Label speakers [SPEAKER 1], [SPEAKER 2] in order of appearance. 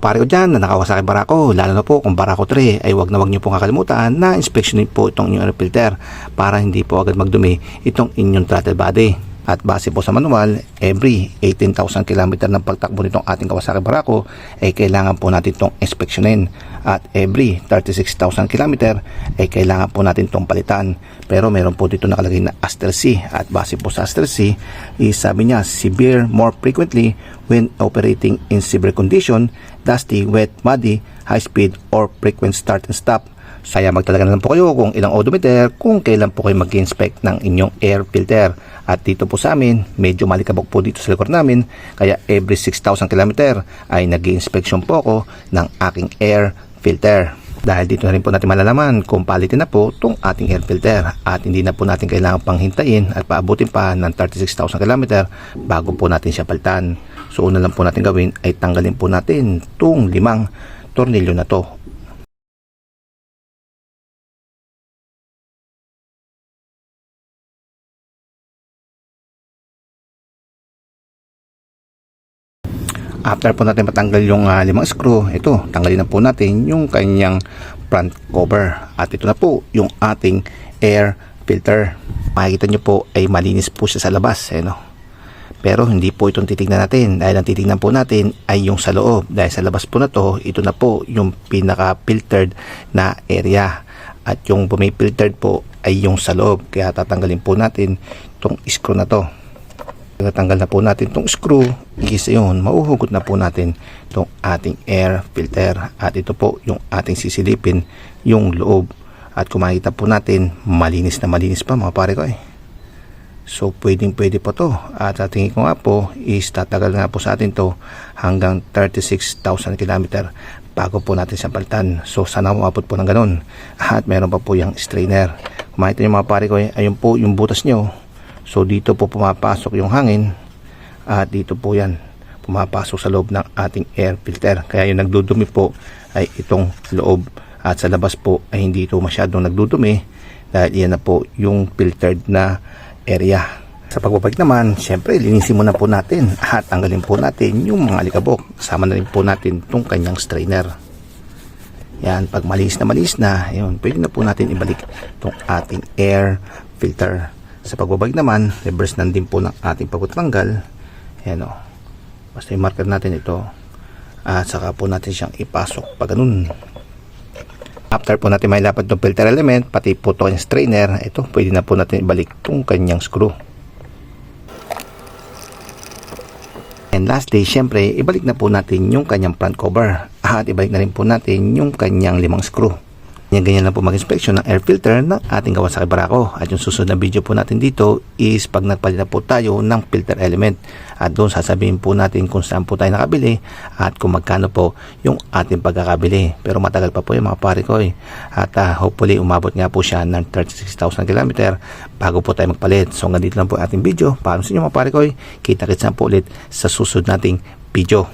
[SPEAKER 1] pare ko dyan na nakawasaki Barako, lalo na po kung Barako 3, ay wag na wag nyo pong kakalimutan na inspeksyonin po itong inyong air filter para hindi po agad magdumi itong inyong throttle body. At base po sa manual, every 18,000 km ng pagtakbo nitong ating Kawasaki Barako ay kailangan po natin itong inspeksyonin. At every 36,000 km ay kailangan po natin itong palitan. Pero meron po dito nakalagay na Aster C. At base po sa Aster C, sabi niya, severe more frequently when operating in severe condition, dusty, wet, muddy, high speed, or frequent start and stop. Saya magtalaga na lang po kayo kung ilang odometer, kung kailan po kayo mag-inspect ng inyong air filter. At dito po sa amin, medyo malikabok po dito sa likod namin, kaya every 6,000 km ay nag-i-inspection po ako ng aking air filter. Dahil dito na rin po natin malalaman kung palitin na po itong ating air filter at hindi na po natin kailangan pang hintayin at paabutin pa ng 36,000 km bago po natin siya palitan. So una lang po natin gawin ay tanggalin po natin itong 5 tornilyo na to. After po natin matanggal yung 5 screw, ito, tanggalin na po natin yung kanyang front cover. At ito na po yung ating air filter. Makikita nyo po ay malinis po siya sa labas. Pero hindi po itong titignan natin. Dahil ang titignan po natin ay yung sa loob. Dahil sa labas po na to, ito na po yung pinaka-filtered na area. At yung bumi-filtered po ay yung sa loob. Kaya tatanggalin po natin itong screw na to. Natanggal na po natin itong screw, igis yun, mauhugot na po natin itong ating air filter. At ito po yung ating sisilipin, yung loob. At kung makikita po natin, malinis na malinis pa mga pare ko . So pwede po to. At sa tingin ko nga po is tatagal nga po sa atin to hanggang 36,000 km bago po natin siyang palitan. So sana umabot po ng ganun. At meron pa po yung strainer. Kung makikita nyo mga pare ko, ayun po yung butas nyo. So dito po pumapasok yung hangin at dito po yan pumapasok sa loob ng ating air filter. Kaya yung nagdudumi po ay itong loob at sa labas po ay hindi ito masyadong nagdudumi dahil yan na po yung filtered na area. Sa pagbabalik naman, syempre linisin muna po natin at tanggalin po natin yung mga alikabok. Kasama na rin po natin itong kanyang strainer. Yan, pag malinis na, yun, pwede na po natin ibalik itong ating air filter. Sa pagbabalik naman, reverse na din po ng ating pagtatanggal. Ayan o. Basta yung marker natin ito. At saka po natin siyang ipasok pag ganun. After po natin mailapad itong filter element, pati po ito yung strainer, ito, pwede na po natin ibalik itong kanyang screw. And lastly, syempre, ibalik na po natin yung kanyang front cover. At ibalik na rin po natin yung kanyang 5 screw. Ganyan lang po mag-inspection ng air filter ng ating Kawasaki Barako. At yung susunod na video po natin dito is pag nagpalit na po tayo ng filter element. At doon sasabihin po natin kung saan po tayo nakabili at kung magkano po yung ating pagkakabili. Pero matagal pa po yung mga pare ko . At hopefully umabot nga po siya ng 36,000 km bago po tayo magpalit. So hanggang dito lang po ating video. Para sa inyo mga pare ko, kita-kits na po ulit sa susunod nating video.